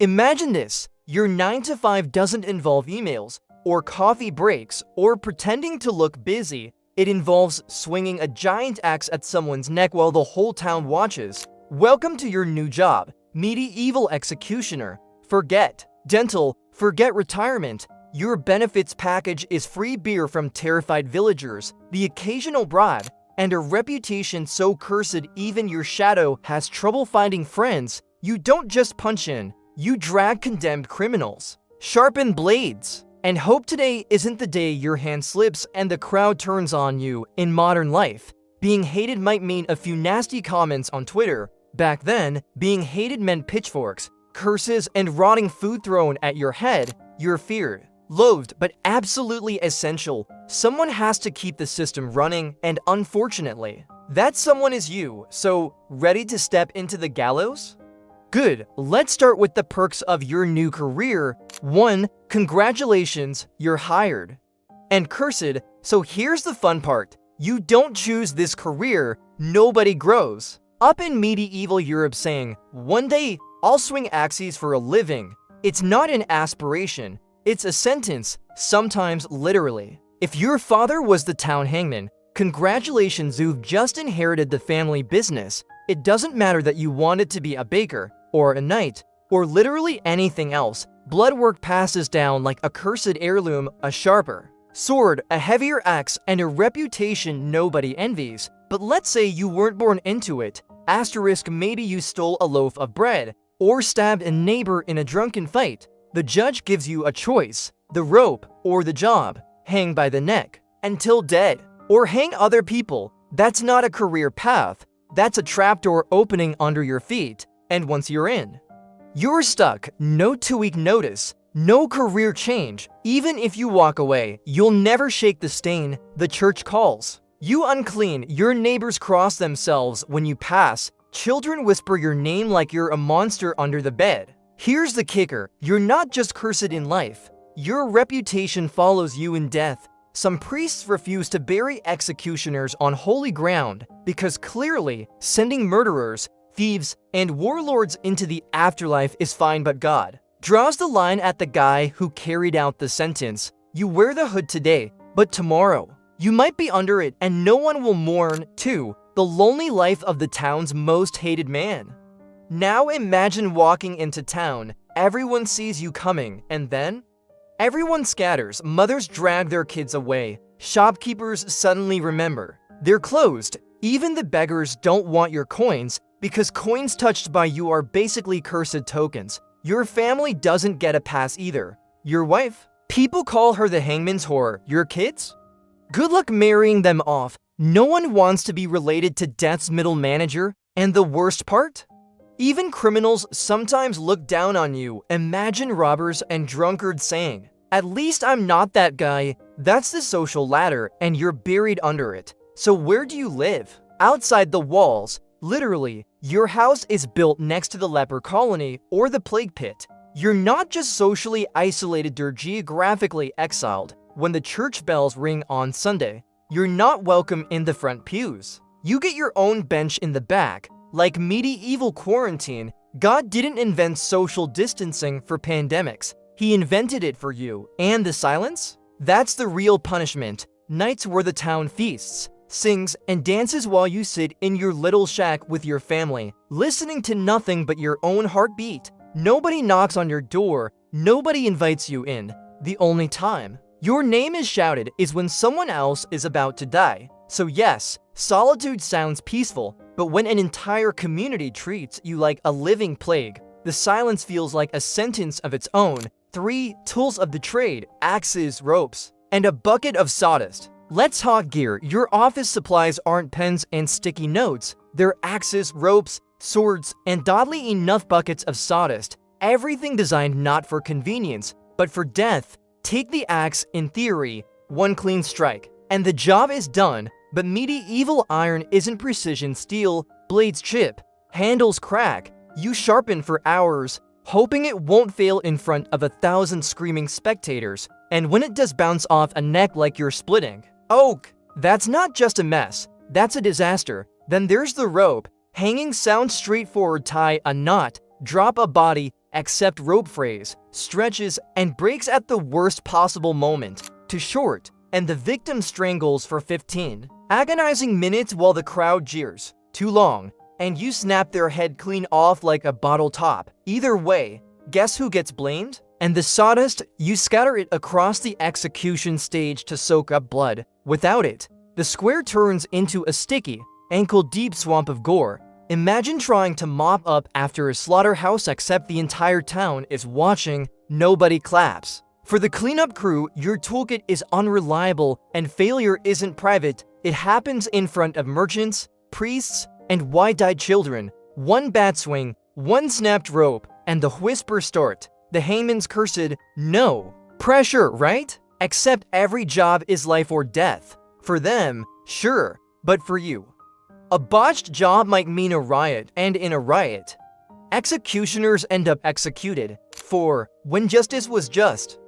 Imagine this, your 9 to 5 doesn't involve emails, or coffee breaks, or pretending to look busy. It involves swinging a giant axe at someone's neck while the whole town watches. Welcome to your new job, medieval executioner. Forget dental, forget retirement. Your benefits package is free beer from terrified villagers, the occasional bribe, and a reputation so cursed even your shadow has trouble finding friends. You don't just punch in, you drag condemned criminals, sharpen blades, and hope today isn't the day your hand slips and the crowd turns on you. In modern life, being hated might mean a few nasty comments on Twitter. Back then, being hated meant pitchforks, curses, and rotting food thrown at your head. You're feared, loathed, but absolutely essential. Someone has to keep the system running, and unfortunately, that someone is you. So, ready to step into the gallows? Good, let's start with the perks of your new career. 1. Congratulations, you're hired. And cursed, so here's the fun part. You don't choose this career, nobody grows up in medieval Europe saying, one day, I'll swing axes for a living. It's not an aspiration, it's a sentence, sometimes literally. If your father was the town hangman, congratulations, you've just inherited the family business. It doesn't matter that you wanted to be a baker, or a knight, or literally anything else. Blood work passes down like a cursed heirloom, a sharper sword, a heavier axe, and a reputation nobody envies. But let's say you weren't born into it. Asterisk, maybe you stole a loaf of bread, or stabbed a neighbor in a drunken fight. The judge gives you a choice, the rope or the job. Hang by the neck until dead, or hang other people. That's not a career path, that's a trapdoor opening under your feet. And once you're in, you're stuck. No 2-week notice, no career change. Even if you walk away, you'll never shake the stain. The church calls you unclean, your neighbors cross themselves when you pass, children whisper your name like you're a monster under the bed. Here's the kicker, you're not just cursed in life, your reputation follows you in death. Some priests refuse to bury executioners on holy ground because clearly sending murderers, thieves, and warlords into the afterlife is fine, but God draws the line at the guy who carried out the sentence. You wear the hood today, but tomorrow, you might be under it and no one will mourn. 2. The lonely life of the town's most hated man. Now imagine walking into town, everyone sees you coming, and then? Everyone scatters, mothers drag their kids away, shopkeepers suddenly remember they're closed. Even the beggars don't want your coins, because coins touched by you are basically cursed tokens. Your family doesn't get a pass either. Your wife? People call her the hangman's whore. Your kids? Good luck marrying them off. No one wants to be related to death's middle manager. And the worst part? Even criminals sometimes look down on you. Imagine robbers and drunkards saying, at least I'm not that guy. That's the social ladder, and you're buried under it. So where do you live? Outside the walls. Literally, your house is built next to the leper colony or the plague pit. You're not just socially isolated, you're geographically exiled. When the church bells ring on Sunday, you're not welcome in the front pews. You get your own bench in the back. Like medieval quarantine, God didn't invent social distancing for pandemics. He invented it for you. And the silence? That's the real punishment. Nights where the town feasts, sings, and dances while you sit in your little shack with your family, listening to nothing but your own heartbeat. Nobody knocks on your door, nobody invites you in. The only time your name is shouted is when someone else is about to die. So yes, solitude sounds peaceful, but when an entire community treats you like a living plague, the silence feels like a sentence of its own. 3 tools of the trade, axes, ropes, and a bucket of sawdust. Let's talk gear. Your office supplies aren't pens and sticky notes. They're axes, ropes, swords, and oddly enough buckets of sawdust. Everything designed not for convenience, but for death. Take the axe, in theory, one clean strike, and the job is done. But medieval iron isn't precision steel. Blades chip, handles crack. You sharpen for hours, hoping it won't fail in front of 1,000 screaming spectators. And when it does bounce off a neck like you're splitting oak, that's not just a mess, that's a disaster. Then there's the rope. Hanging sounds straightforward. Tie a knot, drop a body, except rope frays, stretches, and breaks at the worst possible moment. Too short, and the victim strangles for 15 agonizing minutes while the crowd jeers. Too long, and you snap their head clean off like a bottle top. Either way, guess who gets blamed? And the sawdust, you scatter it across the execution stage to soak up blood. Without it, the square turns into a sticky, ankle-deep swamp of gore. Imagine trying to mop up after a slaughterhouse except the entire town is watching, nobody claps. For the cleanup crew, your toolkit is unreliable and failure isn't private. It happens in front of merchants, priests, and wide-eyed children. One bat swing, one snapped rope, and the whisper start. The hangman's cursed, no. Pressure, right? Except every job is life or death. For them, sure, but for you. A botched job might mean a riot, and in a riot, executioners end up executed. For when justice was just.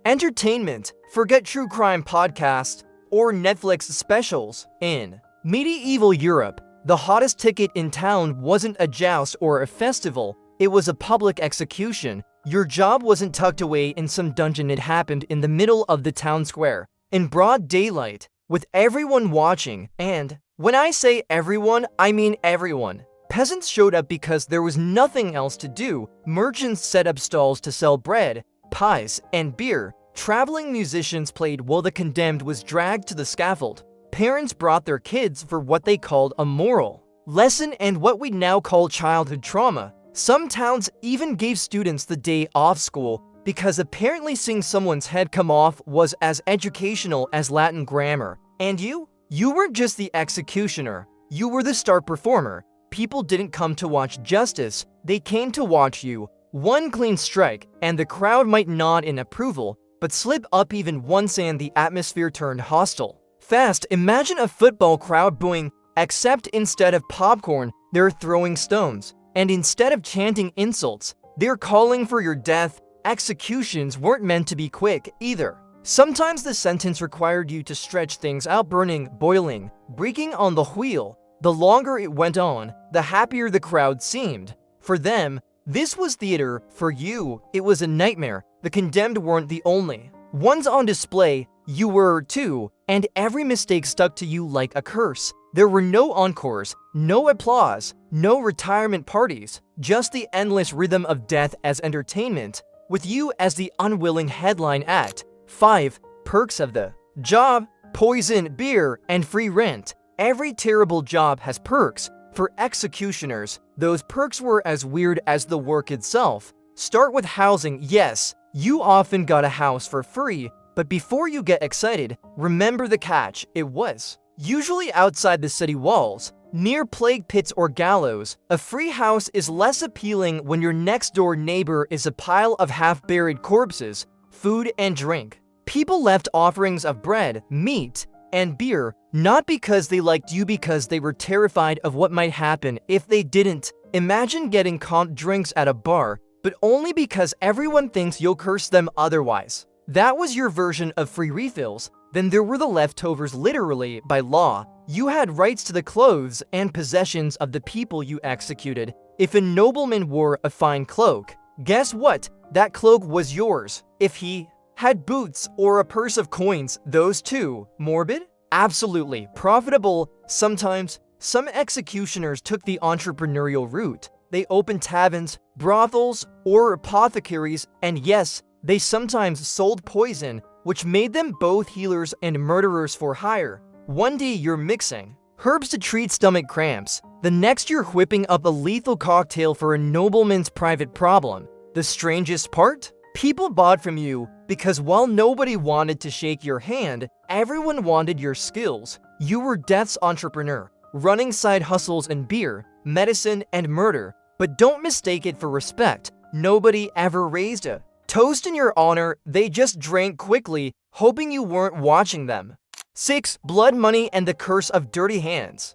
Entertainment, forget true crime podcasts or Netflix specials. In medieval Europe, the hottest ticket in town wasn't a joust or a festival, it was a public execution. Your job wasn't tucked away in some dungeon, it happened in the middle of the town square, in broad daylight, with everyone watching, and when I say everyone, I mean everyone. Peasants showed up because there was nothing else to do. Merchants set up stalls to sell bread, pies, and beer. Traveling musicians played while the condemned was dragged to the scaffold. Parents brought their kids for what they called a moral lesson and what we now call childhood trauma. Some towns even gave students the day off school because apparently seeing someone's head come off was as educational as Latin grammar. And you? You weren't just the executioner. You were the star performer. People didn't come to watch justice. They came to watch you. One clean strike, and the crowd might nod in approval, but slip up even once and the atmosphere turned hostile. Fast, imagine a football crowd booing, except instead of popcorn, they're throwing stones. And instead of chanting insults, they're calling for your death. Executions weren't meant to be quick either. Sometimes the sentence required you to stretch things out, burning, boiling, breaking on the wheel. The longer it went on, the happier the crowd seemed. For them, this was theater. For you, it was a nightmare. The condemned weren't the only ones on display. You were too, and every mistake stuck to you like a curse. There were no encores, no applause, no retirement parties, just the endless rhythm of death as entertainment, with you as the unwilling headline act. 5 perks of the job: poison, beer, and free rent. Every terrible job has perks. For executioners, those perks were as weird as the work itself. Start with housing. Yes, you often got a house for free, but before you get excited, remember the catch. It was usually outside the city walls, near plague pits or gallows. A free house is less appealing when your next-door neighbor is a pile of half-buried corpses. Food and drink. People left offerings of bread, meat, and beer, not because they liked you, because they were terrified of what might happen if they didn't. Imagine getting comped drinks at a bar, but only because everyone thinks you'll curse them otherwise. That was your version of free refills. Then there were the leftovers. Literally, by law, you had rights to the clothes and possessions of the people you executed. If a nobleman wore a fine cloak, guess what? That cloak was yours. If he had boots or a purse of coins, those too. Morbid? Absolutely. Profitable? Sometimes. Some executioners took the entrepreneurial route. They opened taverns, brothels, or apothecaries, and yes, they sometimes sold poison, which made them both healers and murderers for hire. One day you're mixing herbs to treat stomach cramps. The next you're whipping up a lethal cocktail for a nobleman's private problem. The strangest part? People bought from you because while nobody wanted to shake your hand, everyone wanted your skills. You were death's entrepreneur, running side hustles in beer, medicine, and murder. But don't mistake it for respect. Nobody ever raised a toast in your honor. They just drank quickly, hoping you weren't watching them. 6. Blood money and the curse of dirty hands.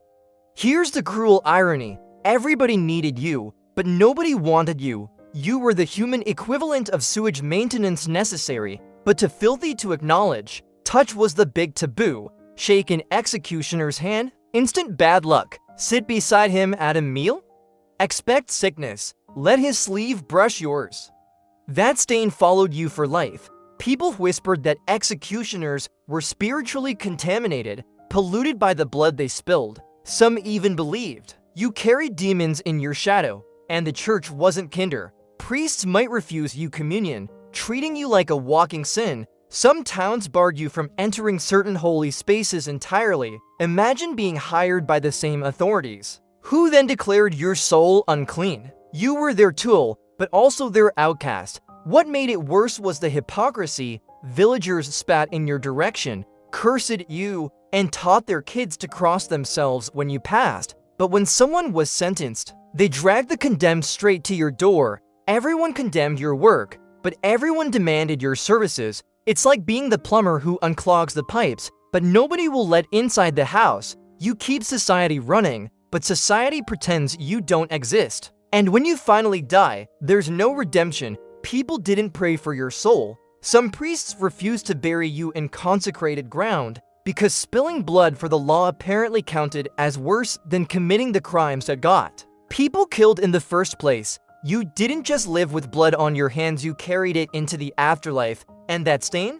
Here's the cruel irony. Everybody needed you, but nobody wanted you. You were the human equivalent of sewage maintenance, necessary, but too filthy to acknowledge. Touch was the big taboo. Shake an executioner's hand? Instant bad luck. Sit beside him at a meal? Expect sickness. Let his sleeve brush yours. That stain followed you for life. People whispered that executioners were spiritually contaminated, polluted by the blood they spilled. Some even believed you carried demons in your shadow, and the church wasn't kinder. Priests might refuse you communion, treating you like a walking sin. Some towns barred you from entering certain holy spaces entirely. Imagine being hired by the same authorities, who then declared your soul unclean. You were their tool, but also their outcast. What made it worse was the hypocrisy. Villagers spat in your direction, cursed you, and taught their kids to cross themselves when you passed. But when someone was sentenced, they dragged the condemned straight to your door. Everyone condemned your work, but everyone demanded your services. It's like being the plumber who unclogs the pipes, but nobody will let inside the house. You keep society running, but society pretends you don't exist. And when you finally die, there's no redemption. People didn't pray for your soul. Some priests refused to bury you in consecrated ground because spilling blood for the law apparently counted as worse than committing the crimes that got people killed in the first place. You didn't just live with blood on your hands, you carried it into the afterlife. And that stain?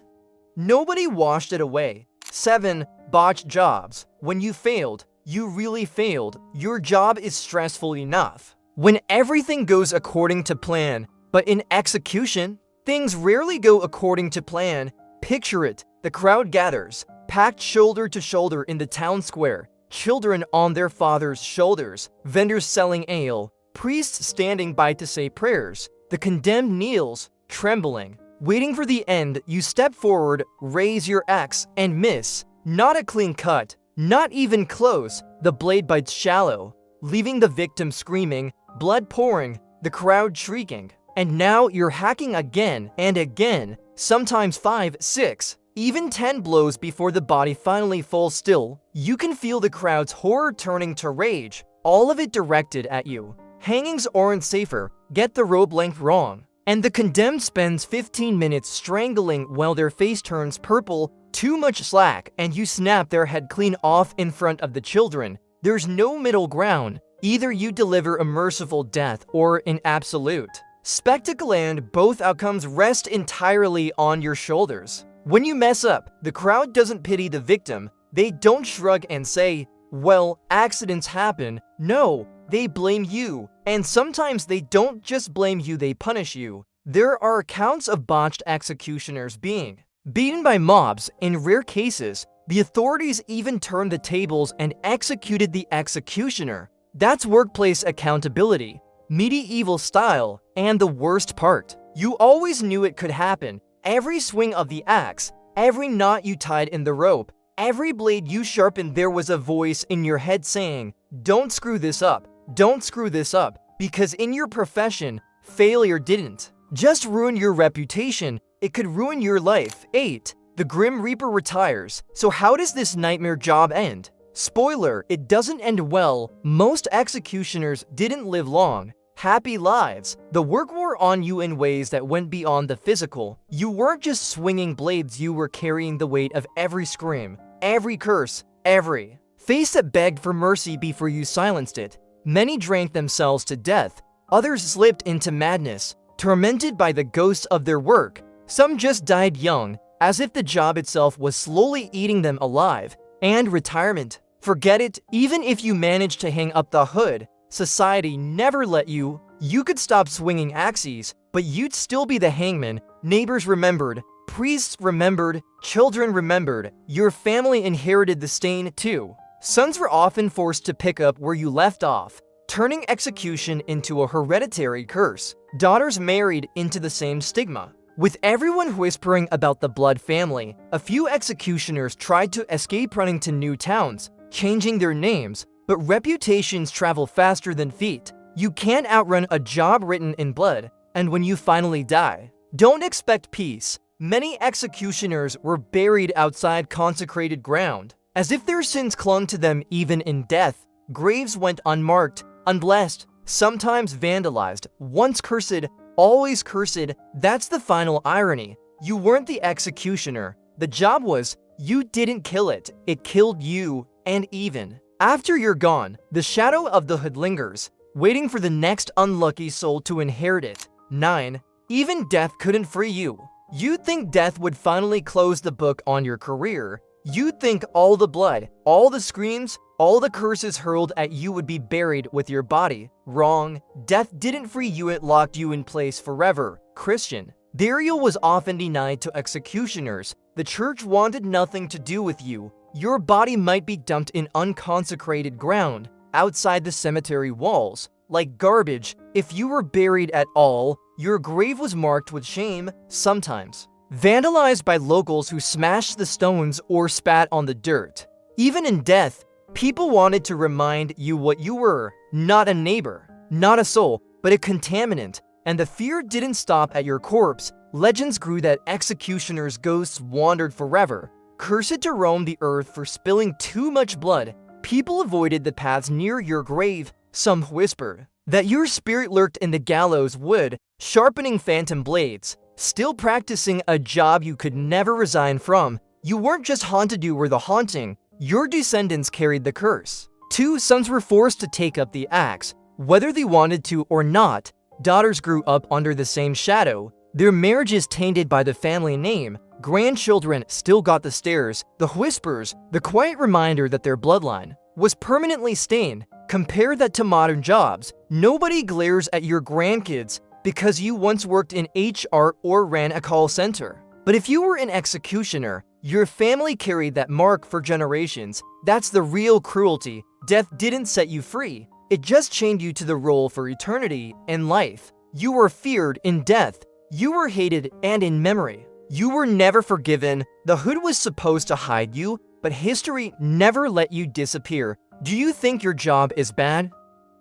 Nobody washed it away. 7. Botched jobs. When you failed, you really failed. Your job is stressful enough when everything goes according to plan, but in execution, things rarely go according to plan. Picture it. The crowd gathers, packed shoulder to shoulder in the town square, children on their father's shoulders, vendors selling ale, priests standing by to say prayers. The condemned kneels, trembling, waiting for the end. You step forward, raise your axe, and miss. Not a clean cut, not even close. The blade bites shallow, leaving the victim screaming, blood pouring, the crowd shrieking. And now you're hacking again and again, sometimes 5, 6, even 10 blows before the body finally falls still. You can feel the crowd's horror turning to rage, all of it directed at you. Hangings aren't safer, get the rope length wrong. And the condemned spends 15 minutes strangling while their face turns purple. Too much slack, and you snap their head clean off in front of the children. There's no middle ground. Either you deliver a merciful death or an absolute spectacle, and both outcomes rest entirely on your shoulders. When you mess up, the crowd doesn't pity the victim. They don't shrug and say, well, accidents happen. No, they blame you. And sometimes they don't just blame you, they punish you. There are accounts of botched executioners being beaten by mobs. In rare cases, the authorities even turned the tables and executed the executioner. That's workplace accountability, medieval style, and the worst part, you always knew it could happen. Every swing of the axe, every knot you tied in the rope, every blade you sharpened, there was a voice in your head saying, don't screw this up, don't screw this up, because in your profession, failure didn't just ruin your reputation, it could ruin your life. 8. The Grim Reaper retires. So how does this nightmare job end? Spoiler, it doesn't end well. Most executioners didn't live long, happy lives. The work wore on you in ways that went beyond the physical. You weren't just swinging blades, you were carrying the weight of every scream, every curse, every face that begged for mercy before you silenced it. Many drank themselves to death. Others slipped into madness, tormented by the ghosts of their work. Some just died young, as if the job itself was slowly eating them alive. And retirement. Forget it. Even if you managed to hang up the hood, society never let you. You could stop swinging axes, but you'd still be the hangman. Neighbors remembered, priests remembered, children remembered. Your family inherited the stain too. Sons were often forced to pick up where you left off, turning execution into a hereditary curse. Daughters married into the same stigma. With everyone whispering about the blood family, a few executioners tried to escape, running to new towns, changing their names, but reputations travel faster than feet. You can't outrun a job written in blood, and when you finally die, don't expect peace. Many executioners were buried outside consecrated ground, as if their sins clung to them even in death. Graves went unmarked, unblessed, sometimes vandalized. Once cursed, always cursed. That's the final irony. You weren't the executioner. The job was. You didn't kill it. It killed you. And even after you're gone, the shadow of the hood lingers. waiting for the next unlucky soul to inherit it. 9. Even death couldn't free you. You'd think death would finally close the book on your career. You'd think all the blood, all the screams, all the curses hurled at you would be buried with your body. Wrong. Death didn't free you, it locked you in place forever. Christian. Burial was often denied to executioners. The church wanted nothing to do with you. Your body might be dumped in unconsecrated ground, outside the cemetery walls, like garbage. If you were buried at all, your grave was marked with shame, sometimes vandalized by locals who smashed the stones or spat on the dirt. Even in death, people wanted to remind you what you were: not a neighbor, not a soul, but a contaminant. And the fear didn't stop at your corpse. Legends grew that executioners' ghosts wandered forever, cursed to roam the earth for spilling too much blood. People avoided the paths near your grave. Some whispered that your spirit lurked in the gallows wood, sharpening phantom blades, still practicing a job you could never resign from. You weren't just haunted, you were the haunting. Your descendants carried the curse. 2 sons were forced to take up the axe, whether they wanted to or not. Daughters grew up under the same shadow. Their marriages tainted by the family name. Grandchildren still got the stares, the whispers, the quiet reminder that their bloodline was permanently stained. Compare that to modern jobs. Nobody glares at your grandkids because you once worked in HR or ran a call center. But if you were an executioner, your family carried that mark for generations. That's the real cruelty. Death didn't set you free. It just chained you to the role for eternity in life. You were feared in death. You were hated and in memory. You were never forgiven. The hood was supposed to hide you, but history never let you disappear. Do you think your job is bad?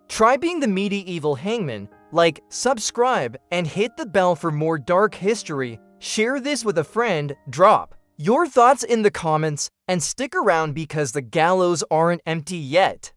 Try being the medieval hangman. Like, subscribe, and hit the bell for more dark history. Share this with a friend. Drop your thoughts in the comments and stick around because the gallows aren't empty yet.